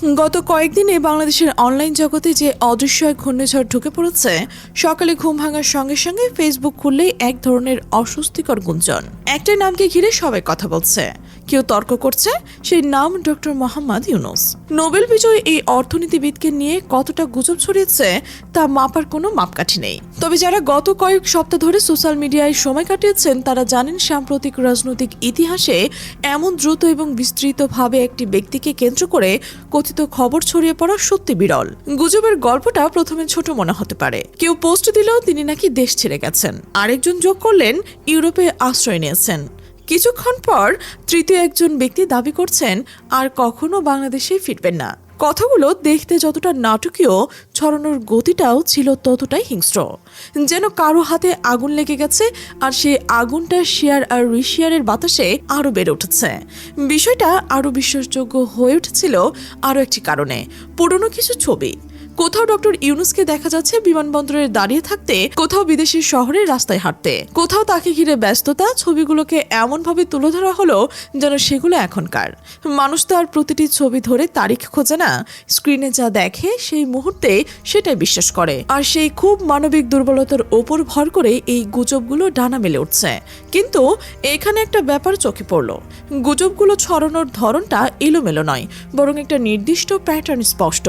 গত কয়েকদিনে বাংলাদেশের অনলাইন জগতে যে অদৃশ্য এক ঘূর্ণিঝড় ঢুকে পড়েছে, সকালে ঘুম ভাঙার সঙ্গে সঙ্গে ফেসবুক খুললেই এক ধরনের অস্বস্তিকর গুঞ্জন। একটা নামকে ঘিরে সবাই কথা বলছে, কেউ তর্ক করছে। সেই নাম ডক্টর মোহাম্মদ ইউনূস। নোবেল বিজয়ী এই অর্থনীতিবিদকে নিয়ে কতটা গুজব ছড়িয়েছে তা মাপার কোনো মাপকাঠি নেই। তবে যারা গত কয়েক সপ্তাহ ধরে সোশ্যাল মিডিয়ায় সময় কাটিয়েছেন তারা জানেন, সাম্প্রতিক রাজনৈতিক ইতিহাসে এমন দ্রুত এবং বিস্তৃতভাবে একটি ব্যক্তিকে কেন্দ্র করে কথিত খবর ছড়িয়ে পড়া সত্যি বিরল। গুজবের গল্পটা প্রথমে ছোট মনে হতে পারে। কেউ পোস্ট দিলেও তিনি নাকি দেশ ছেড়ে গেছেন, আরেকজন যোগ করলেন ইউরোপে আশ্রয় নিয়েছেন। কিছুক্ষণ পর তৃতীয় একজন ব্যক্তি দাবি করছেন আর কখনো বাংলাদেশে ফিরবেন না। কথাগুলো দেখতে যতটা নাটকীয়, ছড়ানোর গতিটাও ছিল ততটাই হিংস্র। যেন কারো হাতে আগুন লেগে গেছে আর সেই আগুনটা শেয়ার আর রিশেয়ারের বাতাসে আরো বেড়ে উঠেছে। বিষয়টা আরো বিশ্বাসযোগ্য হয়ে উঠেছিল আরো একটি কারণে, পুরনো কিছু ছবি। কোথাও ডক্টর ইউনূসকে দেখা যাচ্ছে বিমানবন্দরে দাঁড়িয়ে থাকতে, কোথাও বিদেশের শহরে রাস্তায় হাঁটতে, কোথাও তাকে ঘিরে ব্যস্ততা। ছবিগুলোকে এমনভাবে তুলে ধরা হলো যেন সেগুলো এখনকার। মানুষ তো আর প্রতিটি ছবি ধরে তারিখ খোঁজে না, স্ক্রিনে যা দেখে সেই মুহূর্তে সেটাই বিশ্বাস করে। আর সেই খুব মানবিক দুর্বলতার ওপর ভর করে এই গুজবগুলো ডানা মেলে উঠছে। কিন্তু এখানে একটা ব্যাপার চোখে পড়ল, গুজবগুলো ছড়ানোর ধরনটা এলোমেলো নয়, বরং একটা নির্দিষ্ট প্যাটার্ন স্পষ্ট।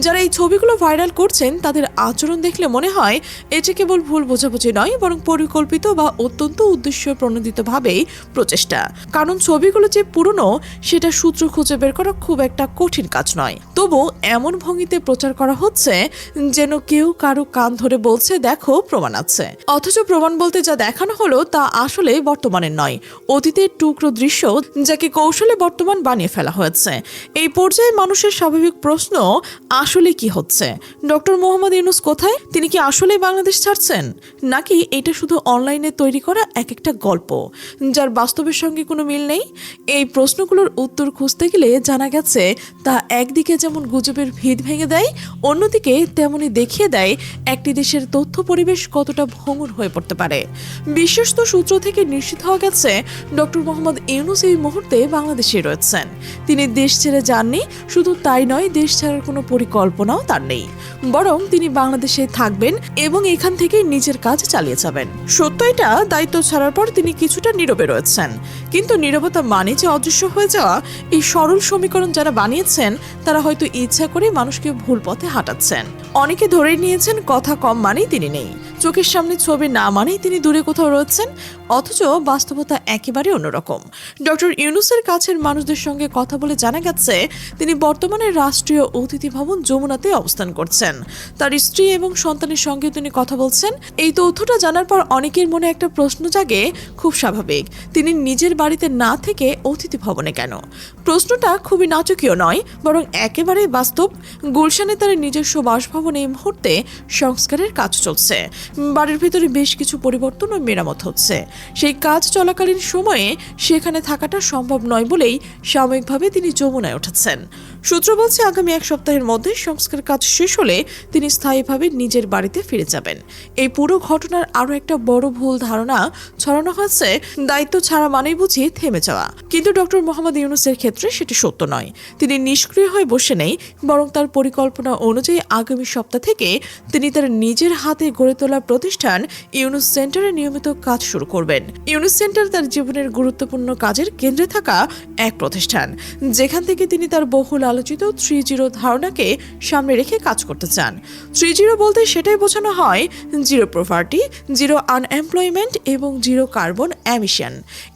যারা এই ছবিগুলো ভাইরাল করছেন তাদের আচরণ দেখলে মনে হয় এটি কেবল ভুল বোঝাবুঝি নয়, বরং পরিকল্পিত বা অত্যন্ত উদ্দেশ্য প্রণোদিতভাবেই প্রচেষ্টা। কারণ ছবিগুলো যে পুরনো সেটা সূত্র খুঁজে বের করা খুব একটা কঠিন কাজ নয়। তবু এমন ভঙ্গিতে প্রচার করা হচ্ছে যেন কেউ কারো কান ধরে বলছে, দেখো প্রমাণ আছে। অথচ প্রমাণ বলতে যা দেখানো হলো তা আসলে বর্তমানের নয়, অতীতের টুকরো দৃশ্য যাকে কৌশলে বর্তমান বানিয়ে ফেলা হয়েছে। এই পর্যায়ে মানুষের স্বাভাবিক প্রশ্ন, আসলে কি হচ্ছে? ডক্টর মোহাম্মদ ইউনূস কোথায়? তিনি কি আসলে বাংলাদেশ ছাড়ছেন, নাকি এটা শুধু অনলাইনে তৈরি করা এক একটা গল্প যার বাস্তবের সঙ্গে কোনো মিল নেই? এই প্রশ্নগুলোর উত্তর খুঁজতে গেলে জানা গেছে তা একদিকে যেমন গুজবের ভিত ভেঙে দেয়, অন্যদিকে তেমনি দেখিয়ে দেয় একটি দেশের তথ্য পরিবেশ কতটা ভঙ্গুর হয়ে পড়তে পারে। বিশ্বস্ত সূত্র থেকে নিশ্চিত হওয়া গেছে ডক্টর মোহাম্মদ ইউনূস এই মুহূর্তে বাংলাদেশে রয়েছেন। তিনি দেশ ছেড়ে যাননি, শুধু তাই নয়, দেশ ছাড়ার কোনো পরিকল্পনাও তার নেই, বরং তিনি বাংলাদেশে থাকবেন এবং এখান থেকে নিজের কাজ চালিয়ে যাবেন। সত্য এটা, দায়িত্ব ছাড়ার পর তিনি কিছুটা নীরবে রয়েছেন। কিন্তু নীরবতা মানে যে অদৃশ্য হয়ে যাওয়া, এই সরল সমীকরণ যারা বানিয়েছেন তারা হয়তো ইচ্ছা করে মানুষকে ভুল পথে হাঁটাচ্ছেন। অনেকে ধরে নিয়েছেন কথা কম মানেই তিনি নেই, চোখের সামনে ছবি না মানেই তিনি দূরে কোথাও রয়েছেন। অথচ বাস্তবতা একেবারে অন্যরকম। ডক্টর ইউনূসের কাছের মানুষদের সঙ্গে কথা বলে জানা গেছে তিনি বর্তমানে রাষ্ট্রীয় অতিথি ভবন যমুনাতে অবস্থান করছেন। তার স্ত্রী এবং সন্তানের সঙ্গে তিনি কথা বলছেন। এই তথ্যটা জানার পর অনেকের মনে একটা প্রশ্ন জাগে, খুব স্বাভাবিক, তিনি নিজের বাড়িতে না থেকে অতিথি ভবনে কেন? প্রশ্নটা খুবই নাটকীয় নয়, বরং একেবারে বাস্তব। গুলশানে তার নিজস্ব বাসভবনে এই মুহূর্তে সংস্কারের কাজ চলছে। বাড়ির ভিতরে বেশ কিছু পরিবর্তন ও মেরামত হচ্ছে। সেই কাজ চলাকালীন সময়ে সেখানে থাকাটা সম্ভব নয় বলেই সাময়িকভাবে তিনি যমুনায় উঠেছেন। সূত্র বলছে আগামী এক সপ্তাহের মধ্যে সংস্কার কাজ শেষ হলে তিনি স্থায়ীভাবে নিজের বাড়িতে ফিরে যাবেন। এই পুরো ঘটনার আরো একটা বড় ভুল ধারণা ছড়ানো হয়েছে, দায়িত্ব ছাড়া মানেই বুঝি থেমে যাওয়া। কিন্তু ডক্টর মোহাম্মদ ইউনূসের ক্ষেত্রে সেটি সত্য নয়। তিনি নিষ্ক্রিয় হয়ে বসে নেই, বরং তার পরিকল্পনা অনুযায়ী আগামী সপ্তাহ থেকে তিনি তার নিজের হাতে গড়ে তোলা প্রতিষ্ঠান ইউনূস সেন্টারে নিয়মিত কাজ শুরু করবেন। ইউনূস সেন্টার তার জীবনের গুরুত্বপূর্ণ কাজের কেন্দ্রে থাকা এক প্রতিষ্ঠান, যেখান থেকে তিনি তার বহুল আলোচিত 3-0 ধারণাকে সামনে রেখে কাজ করতে চান। 3-0 বলতে সেটাই বোঝানো হয়, জিরো প্রপার্টি, জিরো আনএমপ্লয়মেন্ট এবং জিরো কার্বন এমিশন।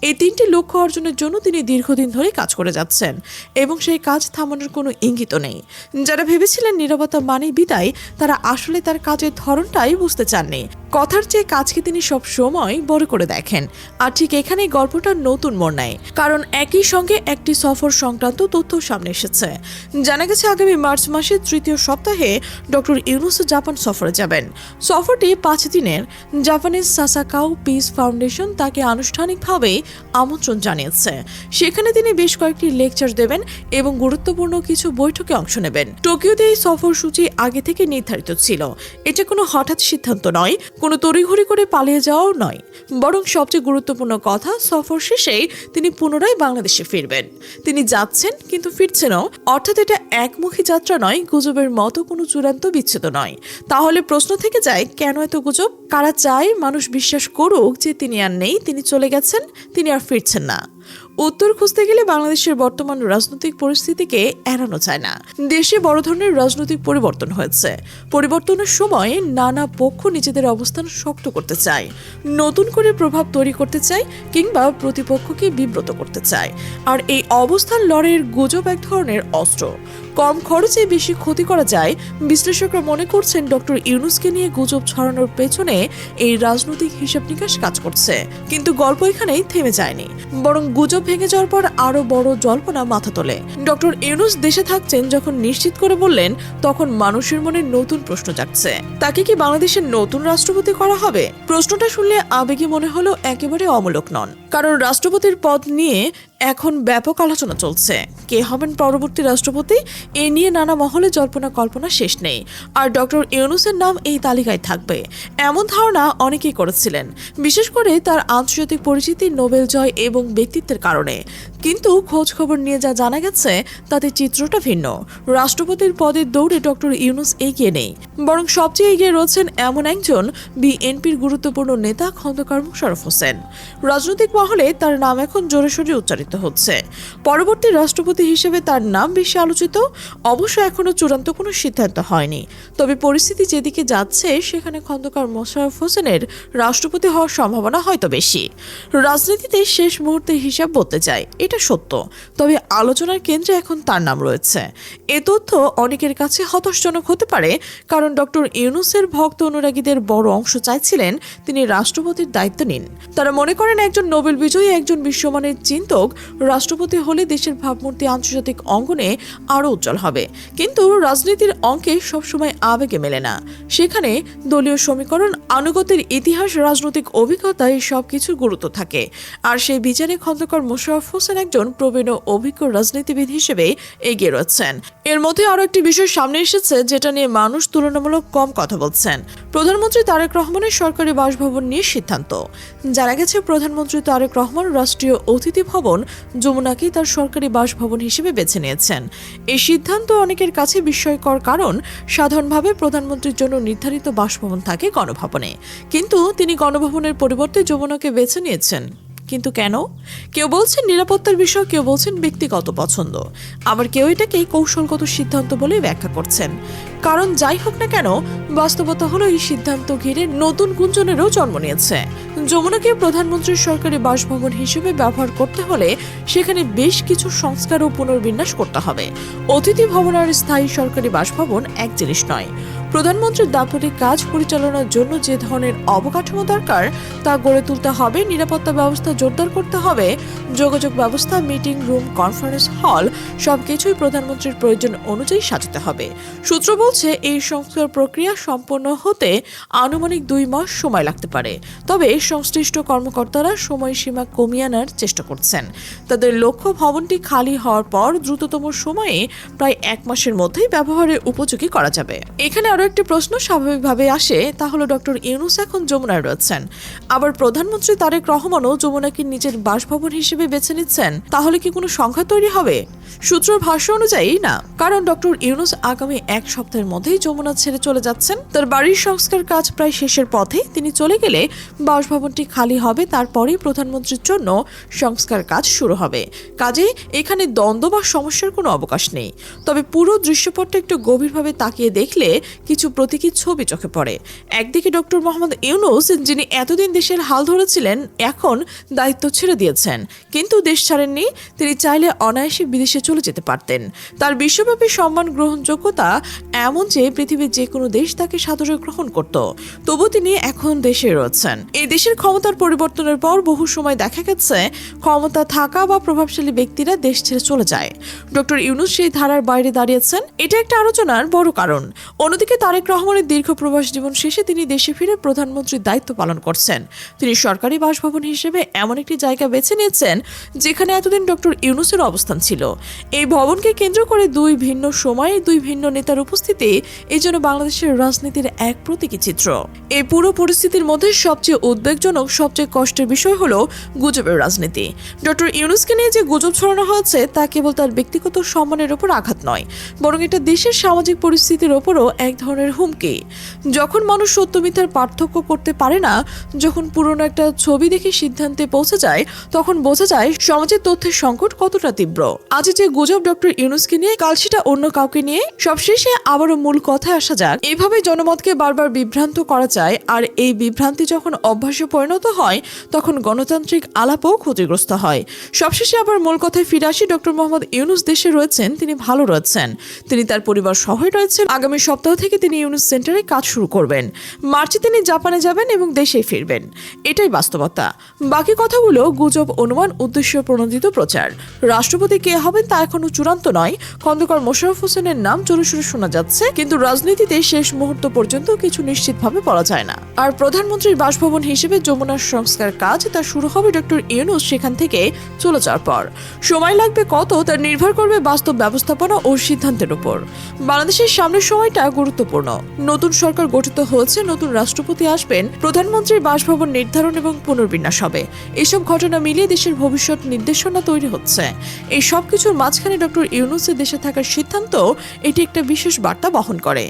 এই তিনটি লক্ষ্য অর্জনের জন্য তিনি দীর্ঘদিন ধরে কাজ করে যাচ্ছেন এবং সেই কাজ থামানোর কোনো ইঙ্গিত নেই। যারা ভেবেছিলেন নীরবতা মানেই বিদায়, তারা আসলে তার কাজের ধরনটাই বুঝতে চাননি। কথার চেয়ে কাজকে তিনি সব সময় বড় করে দেখেন। আর ঠিক এখানেই গল্পটা নতুন মোড় নেয়, কারণ একই সঙ্গে একটি সফর সংক্রান্ত তথ্য সামনে এসেছে। জানা গেছে আগামী মার্চ মাসের তৃতীয় সপ্তাহে ডক্টর ইউনূস জাপান সফরে যাবেন। সফরটি 5 দিনের। জাপানের সাসাকাও পিস ফাউন্ডেশন তাকে আনুষ্ঠানিকভাবে আমন্ত্রণ জানিয়েছে। সেখানে তিনি বেশ কয়েকটি লেকচার দেবেন এবং গুরুত্বপূর্ণ কিছু বৈঠকে অংশ নেবেন। টোকিওতে এই সফরসূচি আগে থেকে নির্ধারিত ছিল। এটা কোনো হঠাৎ সিদ্ধান্ত নয়, কোনো তড়িঘড়ি করে পালিয়ে যাওয়াও নয়, বরং সবচেয়ে গুরুত্বপূর্ণ কথা, সফর শেষেই তিনি পুনরায় বাংলাদেশে ফিরবেন। তিনি যাচ্ছেন কিন্তু ফিরছেনও। অর্থাৎ এটা একমুখী যাত্রা নয়, গুজবের মতো কোনো চূড়ান্ত বিচ্ছেদ নয়। তাহলে প্রশ্ন থেকে যায়, কেন এত গুজব? কারা চায় মানুষ বিশ্বাস করুক যে তিনি আর নেই, তিনি চলে গেছেন, তিনি আর ফিরছেন না? উত্তর খুঁজতে গেলে বাংলাদেশের বর্তমান রাজনৈতিক পরিস্থিতিকে এড়ানো যায় না। দেশে বড় ধরনের রাজনৈতিক পরিবর্তন হয়েছে। পরিবর্তনের সময় নানা পক্ষ নিজেদের অবস্থান শক্ত করতে চায়, নতুন করে প্রভাব তৈরি করতে চায়, কিংবা প্রতিপক্ষকে বিব্রত করতে চায়। আর এই অবস্থান লড়াইয়ের গুজব এক ধরনের অস্ত্র। কম খরচে বেশি ক্ষতি করা যায়। বিশ্লেষকরা মনে করছেন ডক্টর ইউনূসকে নিয়ে গুজব ছড়ানোর পেছনে এই রাজনৈতিক হিসাব নিকাশ কাজ করছে। কিন্তু গল্প এখানেই থেমে যায়নি, বরং গুজব ভেঙে যাওয়ার পর আরো বড় জল্পনা মাথা তোলে। ডক্টর ইউনূস দেশে থাকছেন যখন নিশ্চিত করে বললেন, তখন মানুষের মনে নতুন প্রশ্ন জাগছে, তাকে কি বাংলাদেশের নতুন রাষ্ট্রপতি করা হবে? প্রশ্নটা শুনলে আবেগী মনে হলো একেবারে অমূলক নন, কারণ রাষ্ট্রপতির পদ নিয়ে এখন ব্যাপক আলোচনা চলছে। কে হবেন পরবর্তী রাষ্ট্রপতি, এ নিয়ে নানা মহলে জল্পনা কল্পনা শেষ নেই। আর ডক্টর ইউনূসের নাম এই তালিকায় থাকবে এমন ধারণা অনেকেই করেছিলেন, বিশেষ করে তার আন্তর্জাতিক পরিচিতি, নোবেল জয় এবং ব্যক্তিত্বের কারণে। কিন্তু খোঁজ খবর নিয়ে যা জানা গেছে তাতে চিত্রটা ভিন্ন। রাষ্ট্রপতির পদের দৌড়ে ডক্টর ইউনূস এগিয়ে নেই, বরং সবচেয়ে এগিয়ে রয়েছেন এমন একজন বিএনপির গুরুত্বপূর্ণ নেতা খন্দকার মোশাররফ হোসেন। রাজনৈতিক মহলে তার নাম এখন জোরে সোরে উচ্চারিত হচ্ছে। পরবর্তী রাষ্ট্রপতি হিসেবে তার নাম বেশি আলোচিত। অবশ্য এখনো চূড়ান্ত কোনো সিদ্ধান্ত হয়নি, তবে পরিস্থিতি যেদিকে যাচ্ছে সেখানে খন্দকার মোশাররফ হোসেনের রাষ্ট্রপতি হওয়ার সম্ভাবনা হয়তো বেশি। রাজনীতিতে শেষ মুহূর্তে হিসাব বলতে যায়, এটা সত্য, তবে আলোচনার কেন্দ্রে এখন তার নাম রয়েছে। এ তথ্য অনেকের কাছে হতাশজনক হতে পারে, কারণ ডক্টর ইউনূসের ভক্ত অনুরাগীদের বড় অংশ চাইছিলেন তিনি রাষ্ট্রপতির দায়িত্ব নিন। তারা মনে করেন একজন নোবেল বিজয়ী, একজন বিশ্বমানের চিন্তক রাষ্ট্রপতি হলে দেশের ভাবমূর্তি আন্তর্জাতিক অঙ্গনে আরও উজ্জ্বল হবে। কিন্তু রাজনীতির অঙ্কে সবসময় আবেগে মেলে না। সেখানে দলীয় সমীকরণ, আনুগত্যের ইতিহাস, রাজনৈতিক অভিজ্ঞতা, এই সব কিছুর গুরুত্ব থাকে। আর সেই বিচারে খন্দকার মোশাররফ হোসেন একজন প্রবীণ ও অভিজ্ঞ রাজনীতিবিদ হিসেবে এগিয়ে রয়েছেন। এর মধ্যে আরও একটি বিষয় সামনে এসেছে যেটা নিয়ে মানুষ তুলনামূলক কম কথা বলছেন। প্রধানমন্ত্রী তারেক রহমানের সরকারি বাসভবন নিয়ে সিদ্ধান্ত। জানা গেছে প্রধানমন্ত্রী তারেক রহমান রাষ্ট্রীয় অতিথি ভবন যমুনাকেই তার সরকারি বাসভবন হিসেবে বেছে নিয়েছেন। এই সিদ্ধান্ত অনেকের কাছে বিস্ময়কর, কারণ সাধারণভাবে প্রধানমন্ত্রীর জন্য নির্ধারিত বাসভবন থাকে গণভবনে, কিন্তু তিনি গণভবনের পরিবর্তে যমুনাকে বেছে নিয়েছেন। কিন্তু কেন? কেউ বলছেন নিরাপত্তার বিষয়, কেউ বলছেন ব্যক্তিগত পছন্দ, আবার কেউ এটাকে কৌশলগত সিদ্ধান্ত বলে ব্যাখ্যা করছেন। কারণ যাই হোক না কেন, বাস্তবতা হলো এই সিদ্ধান্ত ঘিরে নতুন গুঞ্জনেরও জন্ম নিয়েছে। যমুনাকে প্রধানমন্ত্রীর সরকারি বাসভবন হিসেবে ব্যবহার করতে হলে সেখানে বেশ কিছু সংস্কার ও পুনর্বিন্যাস করতে হবে। অতিথি ভবন আর স্থায়ী সরকারি বাসভবন এক জিনিস নয়। প্রধানমন্ত্রীর দাপ্তরিক কাজ পরিচালনার জন্য যে ধরনের অবকাঠামো দরকার তা গড়ে তুলতে হবে, নিরাপত্তা ব্যবস্থা জোরদার করতে হবে, যোগাযোগ ব্যবস্থা, মিটিং রুম, কনফারেন্স হল সবকিছুই প্রধানমন্ত্রীর প্রয়োজন অনুযায়ী সাজাতে হবে। সূত্র বলছে এই সংস্কার প্রক্রিয়া সম্পন্ন হতে আনুমানিক 2 মাস সময় লাগতে পারে। তবে সংশ্লিষ্ট কর্মকর্তারা সময়সীমা কমিয়ে আনার চেষ্টা করছেন। তাদের লক্ষ্য ভবনটি খালি হওয়ার পর দ্রুততম সময়ে প্রায় 1 মাসের মধ্যেই ব্যবহারের উপযোগী করা যাবে। এখানে আরো একটি প্রশ্ন স্বাভাবিকভাবে আসে, তা হলো ডক্টর ইউনূস এখন যমুনায় রয়েছেন, আবার প্রধানমন্ত্রী তারেক রহমানও যমুনাকে নিজের বাসভবন হিসেবে বেছে নিচ্ছেন। তাহলে কি কোনো সংখ্যা তৈরি হবে? সূত্রের ভাষ্য অনুযায়ী না, কারণ ডক্টর ইউনূস আগামী 1 সপ্তাহের মধ্যেই যমুনা ছেড়ে চলে যাচ্ছেন। তার বাড়ির সংস্কার কাজ প্রায় শেষের পথে। তিনি চলে গেলে বাসভবনটি খালি হবে, তারপরেই প্রধানমন্ত্রীর জন্য সংস্কার কাজ শুরু হবে। কাজে এখানে দ্বন্দ্ব বা সমস্যার কোনো অবকাশ নেই। তবে পুরো দৃশ্যপটটা একটু গভীরভাবে তাকিয়ে দেখলে কিছু প্রতীকী ছবি চোখে পড়ে। একদিকে ডক্টর মোহাম্মদ ইউনূস, যিনি এতদিন দেশের হাল ধরেছিলেন, এখন দায়িত্ব ছেড়ে দিয়েছেন, কিন্তু দেশ ছাড়েননি। তিনি চাইলে অনায়াসে বিদেশে চলে যেতে পারতেন। তার বিশ্বব্যাপী সম্মান, গ্রহণযোগ্যতা এমন যে পৃথিবীর যে কোনো দেশ তাকে সাদরে গ্রহণ করত। তবু তিনি এখন দেশে রয়েছেন। এই দেশের ক্ষমতার পরিবর্তনের পর বহু সময় দেখা গেছে ক্ষমতা থাকা বা প্রভাবশালী ব্যক্তিরা দেশ ছেড়ে চলে যায়। ডক্টর ইউনূস সেই ধারার বাইরে দাঁড়িয়েছেন। এটা একটা আলোচনার বড় কারণ। অন্যদিকে তারেক রহমানের দীর্ঘ প্রবাস জীবন শেষে তিনি দেশে ফিরে প্রধানমন্ত্রীর দায়িত্ব পালন করছেন। তিনি সরকারি বাসভবন হিসেবে এমন একটি জায়গা বেছে নিয়েছেন যেখানে এতদিন ডক্টর ইউনূসের অবস্থান ছিল। এই ভবনকে কেন্দ্র করে দুই ভিন্ন সময়ে দুই ভিন্ন নেতার উপস্থিতি এই জন্য বাংলাদেশের রাজনীতির এক প্রতীকী চিত্র। এই পুরো পরিস্থিতির মধ্যে সবচেয়ে উদ্বেগজনক, সবচেয়ে কষ্টের বিষয় হলো গুজবের রাজনীতি। ডক্টর ইউনূসকে নিয়ে যে গুজব ছড়ানো হয়েছে তা কেবল তার ব্যক্তিগত সম্মানের উপর আঘাত নয়, বরং এটা দেশের সামাজিক পরিস্থিতির ওপরও এক ধরনের হুমকি। যখন মানুষ সত্য মিথ্যার পার্থক্য করতে পারে না, যখন পুরনো একটা ছবি দেখে সিদ্ধান্তে পৌঁছে যায়, তখন বোঝা যায় সমাজের তথ্যের সংকট কতটা তীব্র। আজ যে গুজব ডক্টর ইউনূসকে নিয়ে, কাল সেটা অন্য কাউকে নিয়ে, সবশেষে আবারও মূল কথায় আসা যাক। এভাবে জনমতকে বারবার বিভ্রান্ত করা যায়, আর এই বিভ্রান্তি যখন অভ্যাসে পরিণত হয় তখন গণতান্ত্রিক আলাপও ক্ষতিগ্রস্ত হয়। সবশেষে আবার মূল কথায় ফিরে আসি। ডক্টর মোহাম্মদ ইউনূস দেশে রয়েছেন, তিনি ভালো রয়েছেন, তিনি তার পরিবার সহই রয়েছেন। আগামী সপ্তাহ থেকে তিনি ইউনূস সেন্টারে কাজ শুরু করবেন। মার্চে তিনি জাপানে যাবেন এবং দেশে ফিরবেন। এটাই বাস্তবতা। বাকি কথাগুলো গুজব, অনুমান, উদ্দেশ্য প্রণোদিত প্রচার। রাষ্ট্রপতি কে হবেন তা এখনো চূড়ান্ত নয়। খন্দকার মোশাররফ হোসেনের নাম জোরে সোরে শোনা যাচ্ছে, কিন্তু রাজনীতিতে শেষ মুহূর্ত পর্যন্ত কিছু নিশ্চিতভাবে বলা যায় না। আর প্রধানমন্ত্রীর বাসভবন হিসেবে যমুনার সংস্কার কাজ তা শুরু হবে ডক্টর ইউনূস সেখান থেকে চলে যাওয়ার পর। সময় লাগবে কত তা নির্ভর করবে বাস্তব ব্যবস্থাপনা ও সিদ্ধান্তের উপর। বাংলাদেশের সামনের সময়টা গুরুত্বপূর্ণ। নতুন সরকার গঠিত হয়েছে, নতুন রাষ্ট্রপতি আসবেন, প্রধানমন্ত্রীর বাসভবন নির্ধারণ এবং পুনর্বিন্যাস হবে। এসব ঘটনা মিলিয়ে দেশের ভবিষ্যৎ নির্দেশনা তৈরি হচ্ছে। এই সব কিছুর মাঝখানে ডক্টর ইউনূসের দেশে থাকার সিদ্ধান্ত এটি একটা বিশেষ বার্তা বহন করে।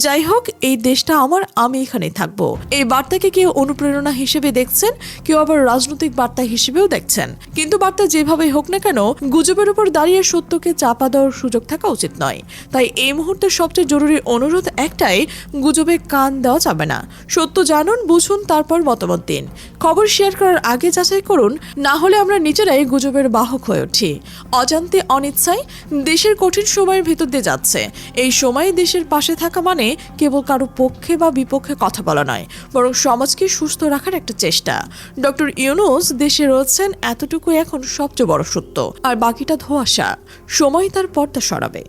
যাই হোক, এই দেশটা আমার, আমি এখানেই থাকবো। এই বার্তাকে কেউ অনুপ্রেরণা হিসেবে দেখছেন, কেউ আবার রাজনৈতিক বার্তা হিসেবেও দেখছেন। কিন্তু বার্তা যেভাবেই হোক না কেন, গুজবের উপর দাঁড়িয়ে সত্যকে চাপা দেওয়ার সুযোগ থাকা উচিত নয়। তাই এই মুহূর্তে সবচেয়ে জরুরি অনুরোধ একটাই, গুজবে কান দেওয়া যাবে না। সত্য জানুন, বুঝুন, তারপর মতামত দিন। খবর শেয়ার করার আগে যাচাই করুন, না হলে আমরা নিজেরাই গুজবের বাহক হয়ে উঠি। অজান্তে, অনিচ্ছায় দেশের কঠিন সময়ের ভিতর দিয়ে যাচ্ছে। এই সময়ে দেশের পাশে থাকা মানে কেবল কারো পক্ষে বা বিপক্ষে কথা বলা নয়, বরং সমাজকে সুস্থ রাখার একটা চেষ্টা। ডক্টর ইউনূস দেশে রয়েছেন, এতটুকু এখন সবচেয়ে বড় সত্য, আর বাকিটা ধোঁয়াশা। সময় তার পর্দা সরাবে।